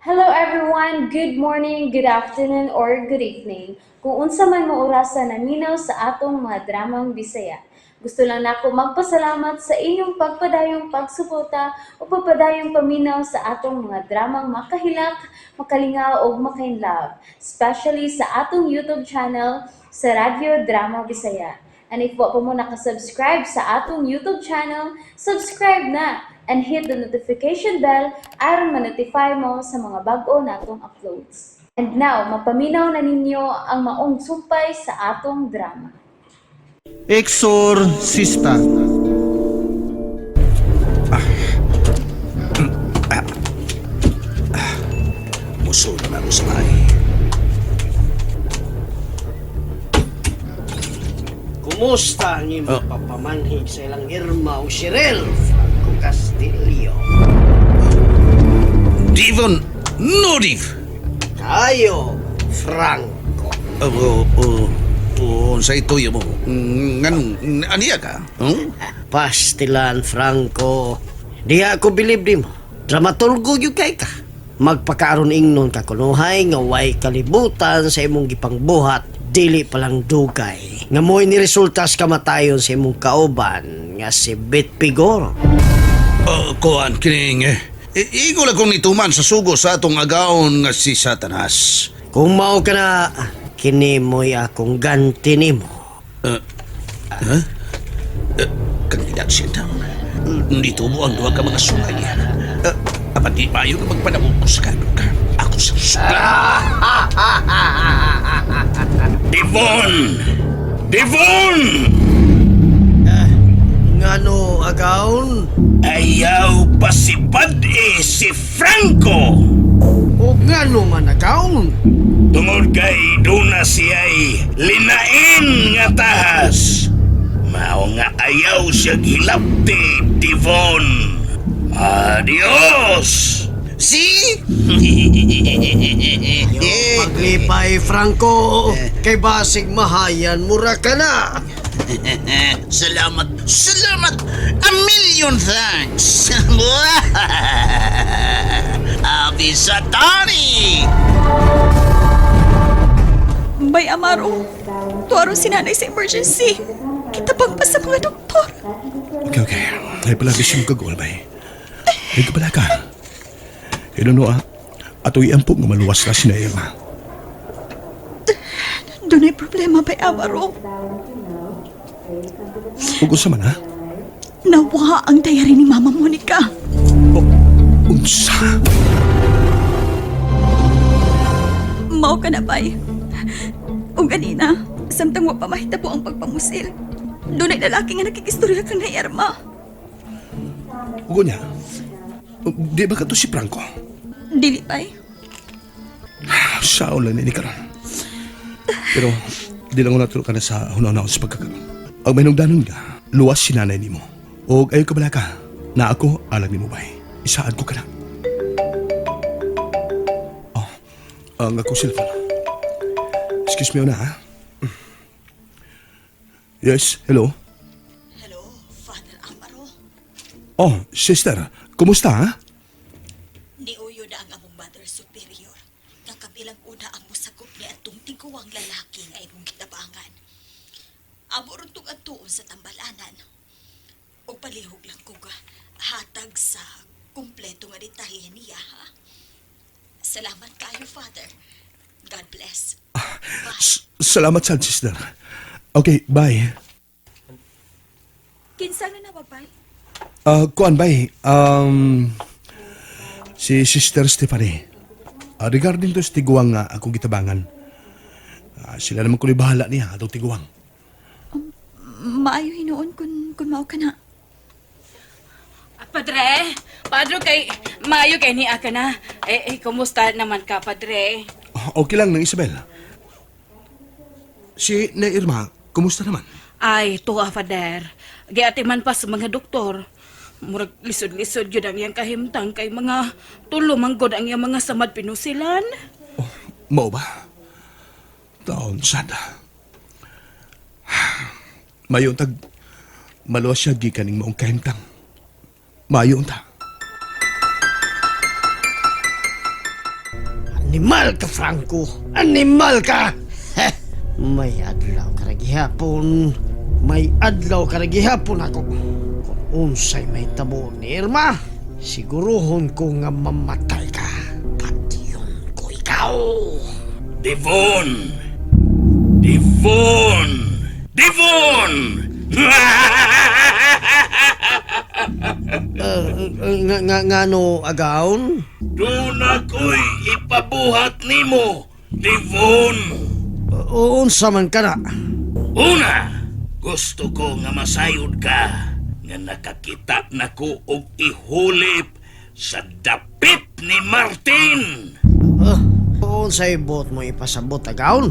Hello everyone, good morning, good afternoon, or good evening. Kung unsa man mo orasan naminaw sa atong mga dramang Bisaya. Gusto lang nako magpasalamat sa inyong pagpadayong pagsuporta o pagpadayong paminaw sa atong mga dramang makahilak, makalingaw o makainlove, especially sa atong YouTube channel sa Radyo Drama Bisaya. And if wa pa mo nakasubscribe sa atong YouTube channel, subscribe na and hit the notification bell aron ma-notify mo sa mga bag-o natong uploads. And now, mapaminaw na ninyo ang maong sumpay sa atong drama. Exorcista. Muso na mo sa bahay. Kumusta ang iyong papamanhig sa ilang Irma o Shirel Franco Castillo? Divon, no div. Kayo, Franco. Sa ito mo. Nganong, aniya ka? Pastilan, Franco. Di ako bilib di mo. Dramaturgo yung kay ka. Magpakaaron ingnon ka kunuhay nga way kalibutan sa imong gipangbuhat dili palang dugay. Nga mo'y niresulta sa kamatayon sa imong kauban nga si Bet Pigor. Kuhan, kining Igo lang kong nituman sa sugo sa atong agaon nga si Satanas. Kung mao ka na, kini mo'y akong ganti nimo. Kandidat siya. Dito mo ang duwag ka mga sungay. Apat di payo ka magpanamukos ka. Ako sa sungay. Devon! Devon! Ngano agaon? Ayaw pasipad si Franco! O ngano man agaon? Tungod kay duna siya'y linain nga tahas. Mao nga ayaw siya gilapti, Devon. Adios! Si? Paglipay, Franco. Kay basig mahayan, mura ka na. Salamat. A million thanks. Abi Satani! Bay Amaro, tuwaro si nanay sa emergency. Kita pang pa sa mga doktor. Okay. Ay palagi siyang kagol, bay. Ay kabala ka. Inuno ato'y ampok nga maluwas na si Irma. Doon ay problema, Bay Amaro. Huwag sa man, ha? Nawa ang diary ni Mama Monica. Unsa? Mao ka na, Bay. O ganina, samtang wa pa mahitabo ang pagpamusil. Doon ay lalaki nga nakikistorya ka na Irma. Huwag niya. Di ba ka to si Franco? Dili, Bay. Sao lang ni karon. Pero, di lang ko natulog ka na sa hunaw-hunaw sa pagkakaroon. Ang mainugdanon ka, luwas si nanay ni mo. O ayaw ka bala ka, na ako alag ni mo bay. Isaad ko ka na. Oh, ang akong cellphone. Excuse me na, ha? Yes, hello? Hello, Father Amaro. Oh, sister, kumusta, ha? Niuyo na ang among mother superior. Kakabilang una ang musagop ni atong tiguang lalaki nga imong gitabangan. Amo ron tong atuon sa tambalanan. O palihog lang ko ga hatag sa kumpleto nga detalye niya, ha? Salamat kayo, Father. God bless. Salamat sa sister. Okay, bye. Kinsa na babay? Kuan, bye. Si Sister Stephanie. Regarding to sa tiguang nga akong gitabangan. Sila naman ku'y bahala niya, atong tiguang. Maayo hinuon kung mao ka na. Padre kay maayo kay ni ka na. Kumusta naman ka, Padre? Okay lang nang Isabel. Si na Irma, kumusta naman? Ay, tuwa, Father. Giati man pa sa mga doktor. Murag lisod-lisod yun ang iyang kahimtang kay mga tulo manggod ang iyang mga samad pinusilan. Mao ba? Taon sada. Mayon tag maluwas siya gikaning maong kahimtang. 马永达。Animal ka, Franco! Animal ka! Heh! May adlaw ka na gihapon. May adlaw ka na gihapon ako. Kung unsay may tabo ni Irma, siguruhon ko nga mamatay ka. Patiyon ko ikaw! Devon! Devon! Devon! Ngano agaon? Doon ako'y ipabuhat nimo, Devon! Unsa man ka na? Una, gusto ko nga masayod ka nga nakakita nako og ihulip sa dapit ni Martin. Unsay bot mo ipasabot agaon?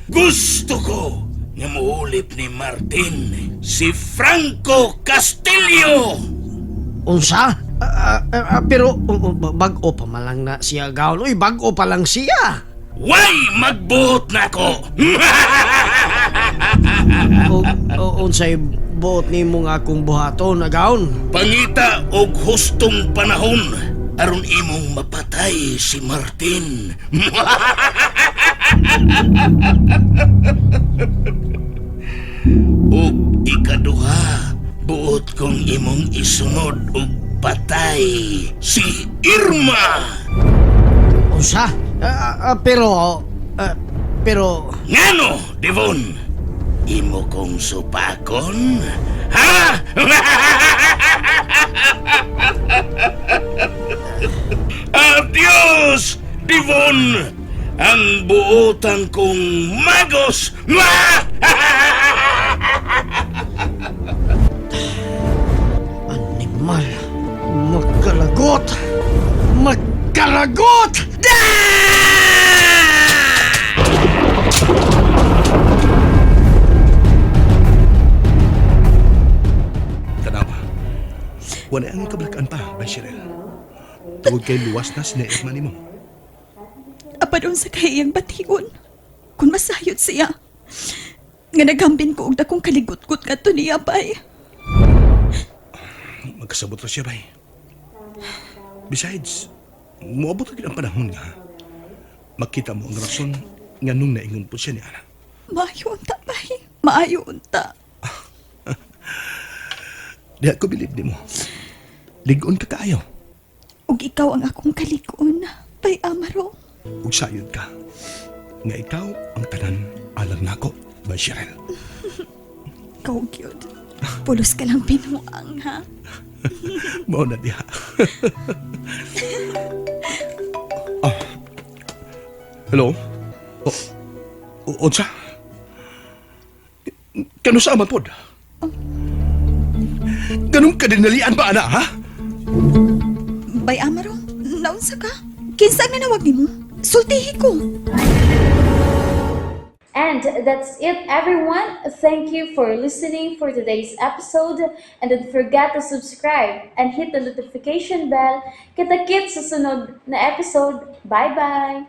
Gusto ko nga mahulip ni Martin si Franco Castillo. Unsa? Pero bag-o pa man lang na siya agaon. Uy, bag-o pa lang siya. Way magbuot nako. Unsay bot nimo nga akong buhaton agaon? Pangita og hustong panahon aron imong mapatay si Martin. Ug ikaduha, buot kong imong isunod og patay si Irma. Unsa? Pero Ngano, Devon? Imo kong supakon? Ha? Adios, Devon! Ang buotan kong magos! animal, magkalagot! Magkalagot! Tanawa. Wala ang kabalakaan pa, Bay Cheryl. Tungod kay luwas na sina Irma nimo. Apadon sa kahiyang bation. Kung masayod siya, nga naghambin ko og dakong kaligot-gut kadto niya, bay. Magkasabot ra siya, Bay. Besides, muabot rin ang panahon nga. Makita mo ang rason nga nung naingon po siya ni Ana. Maayo unta, bay. Maayo unta. Di ako bilib di mo. Ligon ka kaayo. Ug ikaw ang akong kalikon, bay Amaro. Ug sayod ka. Nga ikaw ang tanan alang nako, Bay Cheryl. Ikaw, gyud. Pulos ka lang pinuang, ha? Mao na diha. Ah. Hello? Unsa? Kano sa aman pod? Ganun kadinalian ba, ana, ha? Bay Amaro, naunsa ka? Kinsa nga nawag nimo? Sultihi ko. And that's it, everyone. Thank you for listening for today's episode. And don't forget to subscribe and hit the notification bell. Kita-kits sa sunod na episode. Bye-bye!